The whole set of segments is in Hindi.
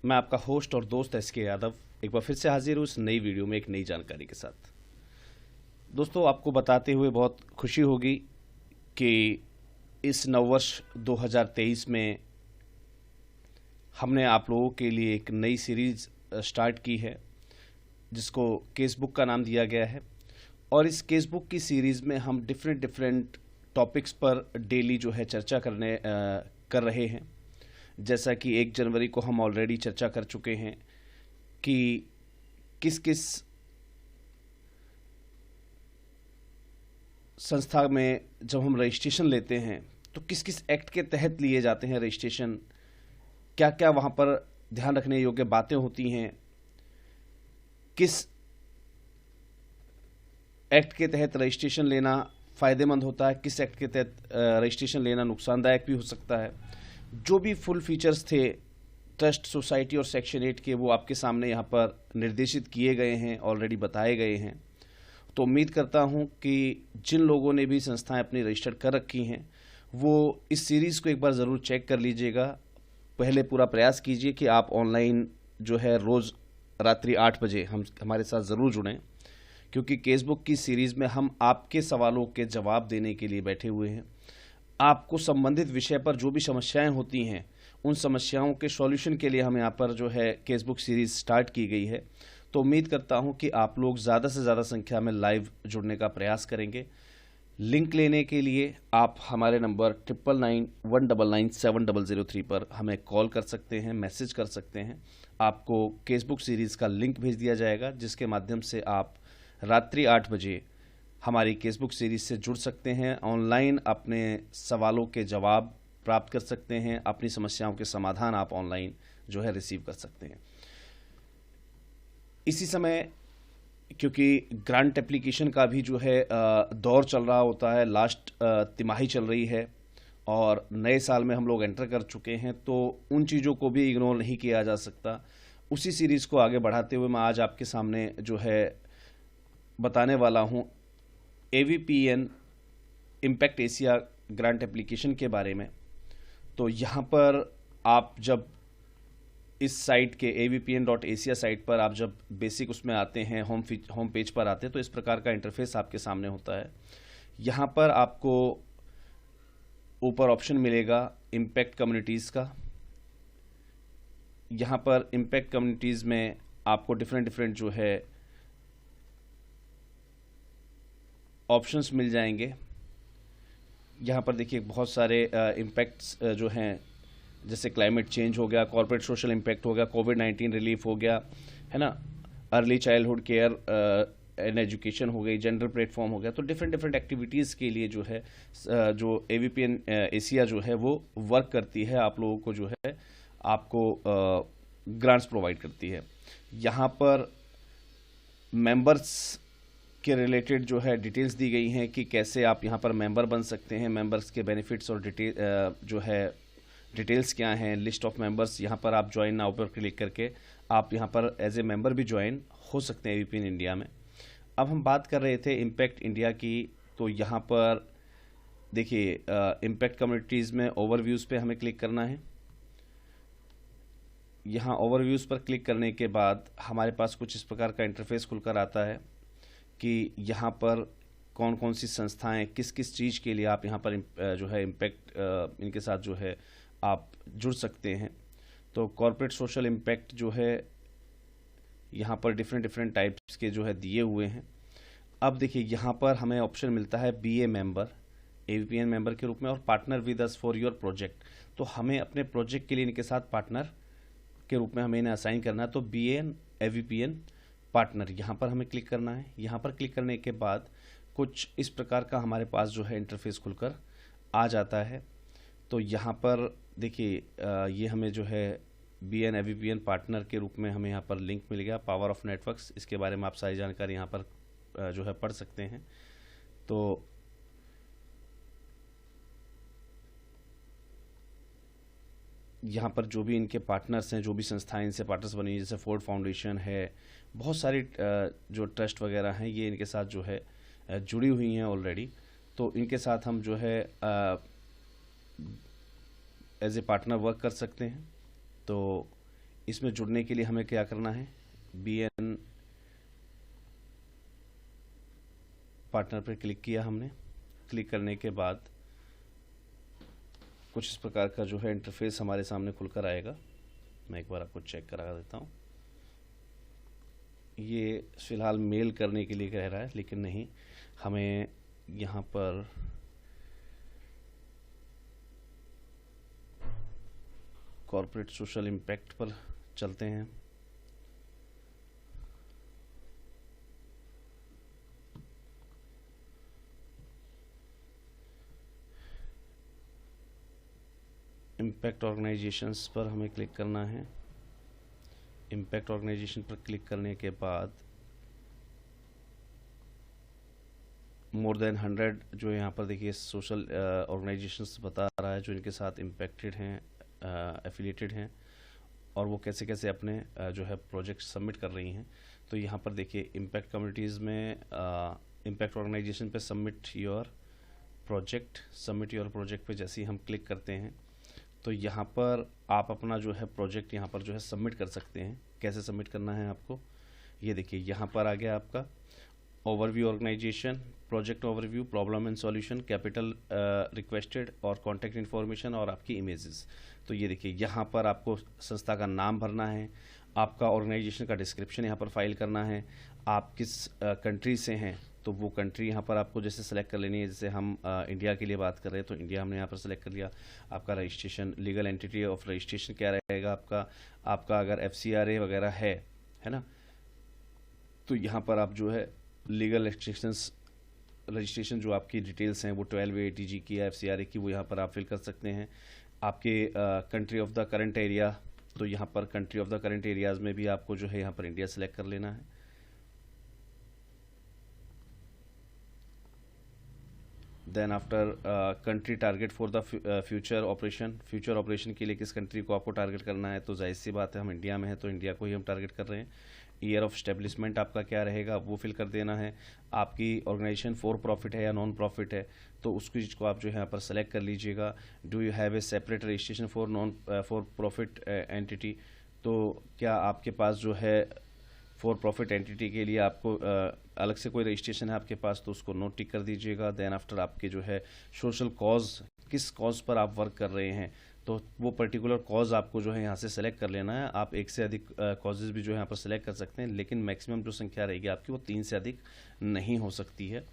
मैं आपका होस्ट और दोस्त एसके यादव एक बार फिर से हाजिर हूँ इस नई वीडियो में एक नई जानकारी के साथ। दोस्तों, आपको बताते हुए बहुत खुशी होगी कि इस नववर्ष 2023 में हमने आप लोगों के लिए एक नई सीरीज स्टार्ट की है जिसको केस बुक का नाम दिया गया है। और इस केस बुक की सीरीज़ में हम डिफरेंट टॉपिक्स पर डेली जो है चर्चा कर रहे हैं। जैसा कि 1 जनवरी को हम ऑलरेडी चर्चा कर चुके हैं कि किस किस संस्था में जब हम रजिस्ट्रेशन लेते हैं तो किस किस एक्ट के तहत लिए जाते हैं रजिस्ट्रेशन, क्या क्या वहाँ पर ध्यान रखने योग्य बातें होती हैं, किस एक्ट के तहत रजिस्ट्रेशन लेना फ़ायदेमंद होता है, किस एक्ट के तहत रजिस्ट्रेशन लेना नुकसानदायक भी हो सकता है। जो भी फुल फीचर्स थे ट्रस्ट, सोसाइटी और सेक्शन 8 के, वो आपके सामने यहाँ पर निर्देशित किए गए हैं, ऑलरेडी बताए गए हैं। तो उम्मीद करता हूँ कि जिन लोगों ने भी संस्थाएं अपनी रजिस्टर कर रखी हैं वो इस सीरीज़ को एक बार ज़रूर चेक कर लीजिएगा। पहले पूरा प्रयास कीजिए कि आप ऑनलाइन जो है रोज़ रात्रि 8 बजे हमारे साथ ज़रूर जुड़ें, क्योंकि केस बुक की सीरीज़ में हम आपके सवालों के जवाब देने के लिए बैठे हुए हैं। आपको संबंधित विषय पर जो भी समस्याएं होती हैं उन समस्याओं के सॉल्यूशन के लिए हम यहाँ पर जो है केस बुक सीरीज़ स्टार्ट की गई है। तो उम्मीद करता हूँ कि आप लोग ज़्यादा से ज़्यादा संख्या में लाइव जुड़ने का प्रयास करेंगे। लिंक लेने के लिए आप हमारे नंबर 9991997003 पर हमें कॉल कर सकते हैं, मैसेज कर सकते हैं। आपको केस बुक सीरीज़ का लिंक भेज दिया जाएगा जिसके माध्यम से आप रात्रि 8 बजे हमारी केस बुक सीरीज़ से जुड़ सकते हैं, ऑनलाइन अपने सवालों के जवाब प्राप्त कर सकते हैं, अपनी समस्याओं के समाधान आप ऑनलाइन जो है रिसीव कर सकते हैं। इसी समय क्योंकि ग्रांट एप्लीकेशन का भी जो है दौर चल रहा होता है, लास्ट तिमाही चल रही है और नए साल में हम लोग एंटर कर चुके हैं, तो उन चीज़ों को भी इग्नोर नहीं किया जा सकता। उसी सीरीज़ को आगे बढ़ाते हुए मैं आज आपके सामने जो है बताने वाला हूँ AVPN impact Asia grant application के बारे में। तो यहाँ पर आप जब इस साइट के avpn.asia साइट पर आप जब बेसिक उसमें आते हैं, होम पेज पर आते हैं, तो इस प्रकार का इंटरफेस आपके सामने होता है। यहाँ पर आपको ऊपर ऑप्शन मिलेगा इम्पैक्ट कम्युनिटीज़ का। यहाँ पर इम्पैक्ट कम्युनिटीज़ में आपको डिफरेंट जो है ऑप्शंस मिल जाएंगे। यहाँ पर देखिए बहुत सारे इम्पैक्ट्स जो हैं, जैसे क्लाइमेट चेंज हो गया, कॉर्पोरेट सोशल इम्पैक्ट हो गया, कोविड-19 रिलीफ हो गया, है ना, early childhood care and education हो गई, जेंडर प्लेटफॉर्म हो गया। तो डिफरेंट एक्टिविटीज़ के लिए जो है जो AVPN एशिया जो है वो वर्क करती है, आप लोगों को जो है आपको ग्रांट्स प्रोवाइड करती है। यहाँ पर मेंबर्स के रिलेटेड जो है डिटेल्स दी गई हैं कि कैसे आप यहाँ पर मेंबर बन सकते हैं, मेंबर्स के बेनिफिट्स और जो है डिटेल्स क्या हैं, लिस्ट ऑफ मेंबर्स। यहाँ पर आप ज्वाइन नाउ पर क्लिक करके आप यहाँ पर एज ए मेंबर भी ज्वाइन हो सकते हैं AVPN इंडिया में। अब हम बात कर रहे थे इम्पैक्ट इंडिया की, तो यहाँ पर देखिए इम्पैक्ट कम्युनिटीज़ में ओवरव्यूज़ पे हमें क्लिक करना है। यहाँ ओवरव्यूज़ पर क्लिक करने के बाद हमारे पास कुछ इस प्रकार का इंटरफेस खुलकर आता है कि यहाँ पर कौन कौन सी संस्थाएं किस किस चीज़ के लिए आप यहाँ पर जो है इम्पैक्ट इनके साथ जो है आप जुड़ सकते हैं। तो कॉर्पोरेट सोशल इम्पैक्ट जो है यहाँ पर डिफरेंट टाइप्स के जो है दिए हुए हैं। अब देखिए यहाँ पर हमें ऑप्शन मिलता है BA मेंबर, AVPN मेंबर के रूप में, और partner with us for your project. तो हमें अपने प्रोजेक्ट के लिए इनके साथ पार्टनर के रूप में हमें इन्हें असाइन करना है। तो BA AVPN पार्टनर, यहाँ पर हमें क्लिक करना है। यहाँ पर क्लिक करने के बाद कुछ इस प्रकार का हमारे पास जो है इंटरफेस खुलकर आ जाता है। तो यहाँ पर देखिए ये हमें जो है BN AVPN पार्टनर के रूप में हमें यहाँ पर लिंक मिल गया, पावर ऑफ नेटवर्क्स। इसके बारे में आप सारी जानकारी यहाँ पर जो है पढ़ सकते हैं। तो यहाँ पर जो भी इनके पार्टनर्स हैं, जो भी संस्थाएं इनसे पार्टनर्स बनी, जैसे फोर्ड फाउंडेशन है, बहुत सारी जो ट्रस्ट वगैरह हैं ये इनके साथ जो है जुड़ी हुई हैं ऑलरेडी। तो इनके साथ हम जो है एज ए पार्टनर वर्क कर सकते हैं। तो इसमें जुड़ने के लिए हमें क्या करना है, BN पार्टनर पर क्लिक किया हमने। क्लिक करने के बाद कुछ इस प्रकार का जो है इंटरफेस हमारे सामने खुलकर आएगा। मैं एक बार आपको चेक करा देता हूँ। ये फ़िलहाल मेल करने के लिए कह रहा है, लेकिन नहीं, हमें यहाँ पर कॉर्पोरेट सोशल इम्पैक्ट पर चलते हैं। इम्पैक्ट ऑर्गेनाइजेशंस पर हमें क्लिक करना है। इम्पैक्ट ऑर्गेनाइजेशन पर क्लिक करने के बाद मोर देन 100 जो यहाँ पर देखिए सोशल ऑर्गेनाइजेशंस बता रहा है जो इनके साथ इम्पैक्टेड हैं, एफिलिएटेड हैं, और वो कैसे कैसे अपने जो है प्रोजेक्ट सबमिट कर रही हैं। तो यहाँ पर देखिए इम्पैक्ट कम्युनिटीज़ में इम्पैक्ट ऑर्गेनाइजेशन पे सबमिट योर प्रोजेक्ट पे जैसे ही हम क्लिक करते हैं तो यहाँ पर आप अपना जो है प्रोजेक्ट यहाँ पर जो है सबमिट कर सकते हैं। कैसे सबमिट करना है आपको, ये देखिए यहाँ पर आ गया आपका overview organization, project overview, problem and solution, capital requested और कॉन्टैक्ट इन्फॉर्मेशन और आपकी इमेजेस। तो ये देखिए यहाँ पर आपको संस्था का नाम भरना है, आपका ऑर्गेनाइजेशन का डिस्क्रिप्शन यहाँ पर फाइल करना है, आप किस कंट्री से हैं तो वो कंट्री यहाँ पर आपको जैसे सेलेक्ट कर लेनी है। जैसे हम इंडिया के लिए बात कर रहे हैं तो इंडिया हमने यहाँ पर सेलेक्ट कर लिया। आपका registration, legal entity of registration क्या रहेगा आपका अगर FCRA वगैरह है ना, तो यहाँ पर आप जो है लीगल रजिस्ट्रेशन जो आपकी डिटेल्स हैं वो 12A की या FCRA की वो यहाँ पर आप फिल कर सकते हैं। आपके country of the current area, तो यहाँ पर country of the current areas में भी आपको जो है यहाँ पर इंडिया सेलेक्ट कर लेना है। Then after country target for the future operation के लिए किस कंट्री को आपको टारगेट करना है, तो जाहिर सी बात है हम इंडिया में हैं तो इंडिया को ही हम टारगेट कर रहे हैं। ईयर ऑफ स्टेब्लिशमेंट आपका क्या रहेगा वो फिल कर देना है। आपकी ऑर्गेनाइजेशन फॉर प्रॉफिट है या नॉन प्रॉफिट है तो उसकी चीज़ को आप जो है यहाँ पर सेलेक्ट कर लीजिएगा। Do you have a separate registration for profit entity, तो क्या आपके पास जो है फॉर प्रॉफिट एंटिटी के लिए आपको अलग से कोई रजिस्ट्रेशन है आपके पास, तो उसको नोट टिक कर दीजिएगा। देन आफ्टर आपके जो है सोशल कॉज, किस कॉज पर आप वर्क कर रहे हैं तो वो पर्टिकुलर कॉज आपको जो है यहाँ से सेलेक्ट कर लेना है। आप एक से अधिक कॉजेज भी जो है यहाँ पर सेलेक्ट कर सकते हैं, लेकिन मैक्सिमम जो संख्या रहेगी आपकी वो 3 से अधिक नहीं हो सकती है।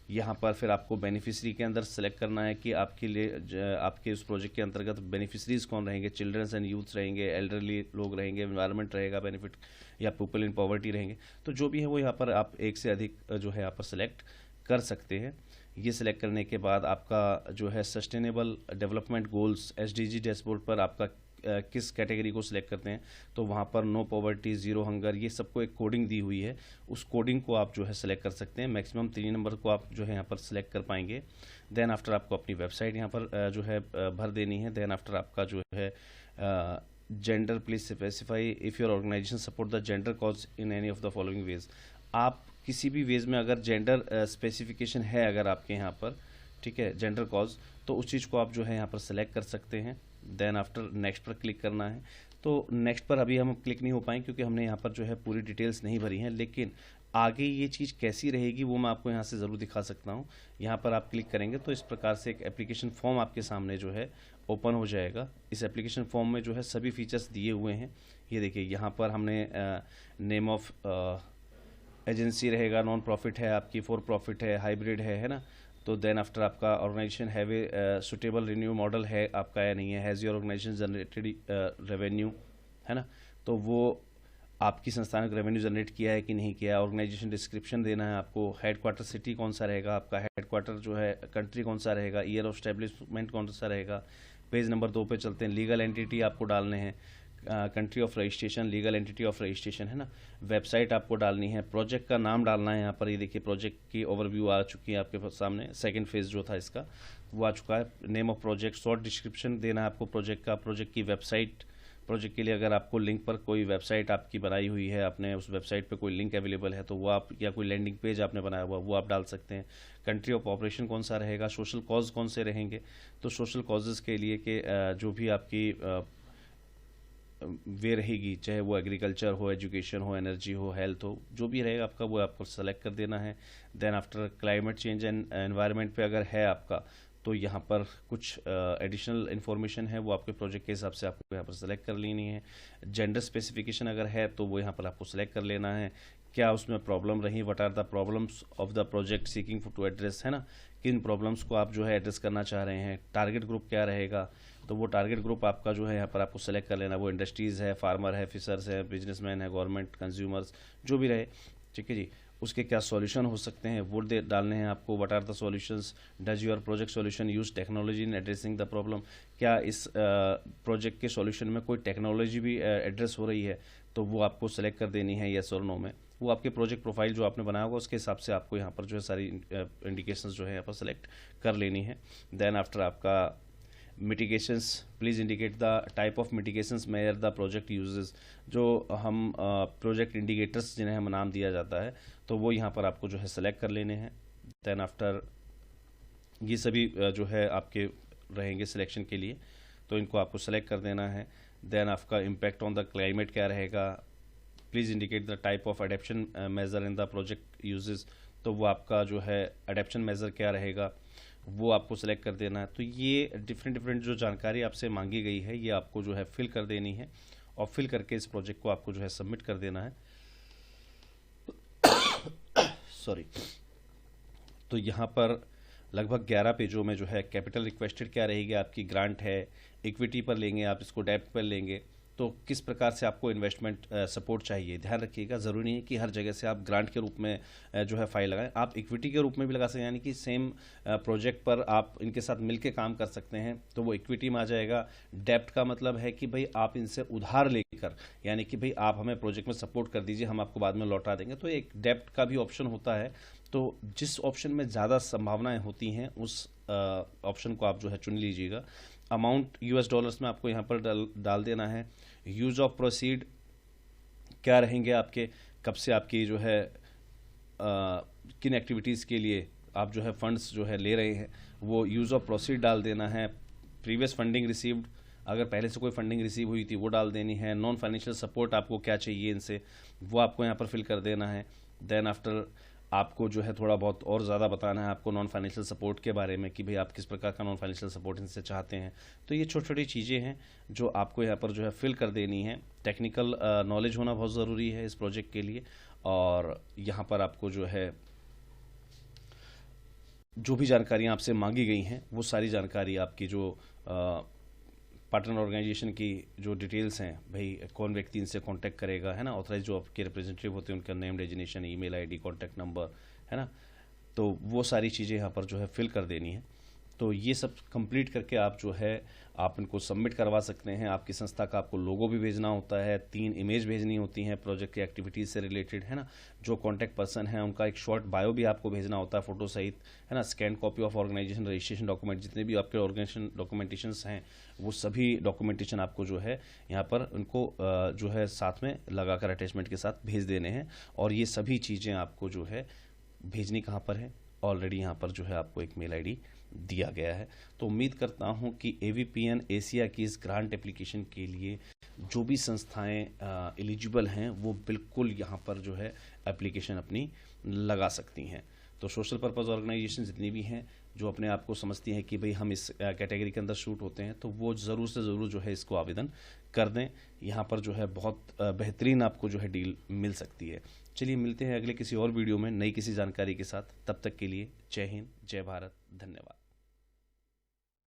यहाँ पर फिर आपको बेनिफिशरी के अंदर सेलेक्ट करना है कि आपके लिए आपके उस प्रोजेक्ट के अंतर्गत बेनिफिशरीज कौन रहेंगे, चिल्ड्रंस एंड यूथ रहेंगे, एल्डरली लोग रहेंगे, एनवायरनमेंट रहेगा बेनिफिट, या पीपल इन पॉवर्टी रहेंगे। तो जो भी है वो यहाँ पर आप एक से अधिक जो है यहाँ पर सेलेक्ट कर सकते हैं। ये सिलेक्ट करने के बाद आपका जो है sustainable development goals SDG dashboard पर आपका किस कैटेगरी को सिलेक्ट करते हैं तो वहाँ पर नो पॉवर्टी, ज़ीरो हंगर, ये सबको एक कोडिंग दी हुई है, उस कोडिंग को आप जो है सेलेक्ट कर सकते हैं। मैक्सिमम 3 नंबर को आप जो है यहाँ पर सिलेक्ट कर पाएंगे। देन आफ्टर आपको अपनी वेबसाइट यहाँ पर जो है भर देनी है। देन आफ्टर आपका जो है gender, please specify if your organization support the gender cause in any of the following ways. आप किसी भी वेज में अगर जेंडर स्पेसिफिकेशन है अगर आपके यहाँ पर, ठीक है, जेंडर कॉज, तो उस चीज़ को आप जो है यहाँ पर सेलेक्ट कर सकते हैं। देन आफ्टर नेक्स्ट पर क्लिक करना है। तो नेक्स्ट पर अभी हम क्लिक नहीं हो पाएंगे क्योंकि हमने यहाँ पर जो है पूरी डिटेल्स नहीं भरी हैं, लेकिन आगे ये चीज़ कैसी रहेगी वो मैं आपको यहाँ से ज़रूर दिखा सकता हूँ। यहाँ पर आप क्लिक करेंगे तो इस प्रकार से एक एप्लीकेशन फॉर्म आपके सामने जो है ओपन हो जाएगा। इस एप्लीकेशन फॉर्म में जो है सभी फीचर्स दिए हुए हैं। ये देखिए यहाँ पर हमने नेम ऑफ एजेंसी रहेगा, नॉन प्रॉफिट है आपकी, फॉर प्रॉफिट है, हाइब्रिड है ना। तो देन आफ्टर आपका organization have a suitable renew model है आपका या नहीं है, has your organization generated revenue, है ना, तो वो आपकी संस्था ने रेवेन्यू जनरेट किया है कि नहीं किया। ऑर्गेनाइजेशन डिस्क्रिप्शन देना है आपको, हेडक्वार्टर सिटी कौन सा रहेगा आपका, हेडक्वार्टर जो है कंट्री कौन सा रहेगा, ईयर ऑफ स्टैब्लिशमेंट कौन सा रहेगा। पेज नंबर 2 पे चलते हैं। लीगल एंटिटी आपको डालने हैं, country of registration, legal entity of registration, है ना। वेबसाइट आपको डालनी है, प्रोजेक्ट का नाम डालना है यहाँ पर। ये देखिए प्रोजेक्ट की ओवरव्यू आ चुकी है आपके सामने, सेकंड फेज जो था इसका वो आ चुका है। Name of project, short description देना है आपको प्रोजेक्ट का, प्रोजेक्ट की वेबसाइट, प्रोजेक्ट के लिए अगर आपको लिंक पर कोई वेबसाइट आपकी बनाई हुई है, आपने उस वेबसाइट पे कोई लिंक अवेलेबल है तो वो आप, या कोई लैंडिंग पेज आपने बनाया हुआ वो आप डाल सकते हैं। कंट्री ऑफ ऑपरेशन कौन सा रहेगा, सोशल कॉज कौन से रहेंगे, तो सोशल कॉजेज़ के लिए के जो भी आपकी वे रहेगी, चाहे वो एग्रीकल्चर हो, एजुकेशन हो, एनर्जी हो, हेल्थ हो, जो भी रहेगा आपका वो आपको सेलेक्ट कर देना है। Then after climate change and environment पे अगर है आपका, तो यहाँ पर कुछ एडिशनल इन्फॉर्मेशन है वो आपके प्रोजेक्ट के हिसाब से आपको यहाँ पर सेलेक्ट कर लेनी है। जेंडर स्पेसिफिकेशन अगर है तो वो यहाँ पर आपको सेलेक्ट कर लेना है। क्या उसमें प्रॉब्लम रही, what are the problems of the project seeking to address, है ना, किन प्रॉब्लम्स को आप जो है एड्रेस करना चाह रहे हैं। टारगेट ग्रुप क्या रहेगा, तो वो टारगेट ग्रुप आपका जो है यहाँ पर आपको सेलेक्ट कर लेना। वो इंडस्ट्रीज़ है, फार्मर है, फिशर्स है, बिजनेसमैन है, गवर्नमेंट, कंज्यूमर्स, जो भी रहे, ठीक है जी। उसके क्या सॉल्यूशन हो सकते हैं वो डालने हैं आपको। What are the solutions, does your project solution use technology in addressing the problem, क्या इस प्रोजेक्ट के सॉल्यूशन में कोई टेक्नोलॉजी भी एड्रेस हो रही है, तो वो आपको सेलेक्ट कर देनी है येस और नो में। वो आपके प्रोजेक्ट प्रोफाइल जो आपने बनाया होगा उसके हिसाब से आपको यहाँ पर जो है सारी इंडिकेशंस जो है यहाँ पर सेलेक्ट कर लेनी है। देन आफ्टर आपका mitigations, please indicate the type of mitigations mayor the project uses, जो हम प्रोजेक्ट इंडिकेटर्स जिन्हें हम नाम दिया जाता है, तो वो यहाँ पर आपको जो है सेलेक्ट कर लेने हैं। देन आफ्टर ये सभी जो है आपके रहेंगे सिलेक्शन के लिए, तो इनको आपको सेलेक्ट कर देना है। देन आपका इम्पैक्ट ऑन द क्लाइमेट क्या रहेगा, please indicate the type of adaptation measure in the project uses, तो वो आपका जो है एडेप्शन मेजर क्या रहेगा वो आपको सेलेक्ट कर देना है। तो ये डिफरेंट जो जानकारी आपसे मांगी गई है ये आपको जो है फिल कर देनी है, और फिल करके इस प्रोजेक्ट को आपको जो है सबमिट कर देना है। सॉरी। तो यहाँ पर लगभग 11 पेजों में जो है कैपिटल रिक्वेस्टेड क्या रहेगी आपकी, ग्रांट है, इक्विटी पर लेंगे आप इसको, डेब्ट पर लेंगे, तो किस प्रकार से आपको इन्वेस्टमेंट सपोर्ट चाहिए। ध्यान रखिएगा, ज़रूरी नहीं है कि हर जगह से आप ग्रांट के रूप में जो है फाइल लगाएं, आप इक्विटी के रूप में भी लगा सकते हैं, यानी कि सेम प्रोजेक्ट पर आप इनके साथ मिलके काम कर सकते हैं, तो वो इक्विटी में आ जाएगा। डेब्ट का मतलब है कि भाई आप इनसे उधार लेकर, यानी कि भाई आप हमें प्रोजेक्ट में सपोर्ट कर दीजिए, हम आपको बाद में लौटा देंगे, तो एक डेब्ट का भी ऑप्शन होता है। तो जिस ऑप्शन में ज़्यादा संभावनाएं होती हैं उस ऑप्शन को आप जो है चुन लीजिएगा। अमाउंट यूएस डॉलर्स में आपको यहाँ पर डाल देना है। यूज ऑफ प्रोसीड क्या रहेंगे आपके, कब से आपकी जो है किन एक्टिविटीज़ के लिए आप जो है फंड्स जो है ले रहे हैं, वो यूज़ ऑफ प्रोसीड डाल देना है। प्रीवियस फंडिंग रिसीव्ड, अगर पहले से कोई फंडिंग रिसीव हुई थी वो डाल देनी है। नॉन फाइनेंशियल सपोर्ट आपको क्या चाहिए इनसे, वो आपको यहाँ पर फिल कर देना है। देन आफ्टर आपको जो है थोड़ा बहुत और ज़्यादा बताना है आपको नॉन फाइनेंशियल सपोर्ट के बारे में कि भाई आप किस प्रकार का नॉन फाइनेंशियल सपोर्ट इनसे चाहते हैं। तो ये छोटी छोटी चीज़ें हैं जो आपको यहाँ पर जो है फिल कर देनी है। टेक्निकल नॉलेज होना बहुत ज़रूरी है इस प्रोजेक्ट के लिए, और यहाँ पर आपको जो है जो भी जानकारियाँ आपसे मांगी गई हैं वो सारी जानकारी आपकी जो पार्टनर ऑर्गेनाइजेशन की जो डिटेल्स हैं, भाई कौन व्यक्ति इनसे कांटेक्ट करेगा, है ना, ऑथराइज जो आपके रिप्रेजेंटेटिव होते हैं उनका name, designation, email ID, contact number, है ना, तो वो सारी चीज़ें यहाँ पर जो है फिल कर देनी है। तो ये सब कंप्लीट करके आप जो है आप इनको सबमिट करवा सकते हैं। आपकी संस्था का आपको लोगो भी भेजना होता है, 3 इमेज भेजनी होती हैं प्रोजेक्ट की एक्टिविटीज़ से रिलेटेड, है ना, जो कॉन्टैक्ट पर्सन है उनका एक शॉर्ट बायो भी आपको भेजना होता है फोटो सहित, है ना, scan copy of organization registration document, जितने भी आपके ऑर्गेनाइजेशन डॉक्यूमेंटेशंस हैं वो सभी डॉक्यूमेंटेशन आपको जो है यहाँ पर उनको जो है साथ में लगाकर अटैचमेंट के साथ भेज देने हैं। और ये सभी चीज़ें आपको जो है भेजनी कहाँ पर है, ऑलरेडी यहाँ पर जो है आपको एक मेल आईडी दिया गया है। तो उम्मीद करता हूँ कि AVPN एशिया की इस ग्रांट एप्लीकेशन के लिए जो भी संस्थाएं एलिजिबल हैं वो बिल्कुल यहाँ पर जो है एप्लीकेशन अपनी लगा सकती हैं। तो सोशल पर्पज़ ऑर्गेनाइजेशन जितनी भी हैं जो अपने आप को समझती हैं कि भाई हम इस कैटेगरी के अंदर शूट होते हैं, तो वो ज़रूर से ज़रूर जो है इसको आवेदन कर दें। यहाँ पर जो है बहुत बेहतरीन आपको जो है डील मिल सकती है। चलिए मिलते हैं अगले किसी और वीडियो में नई किसी जानकारी के साथ। तब तक के लिए जय हिंद, जय भारत, धन्यवाद।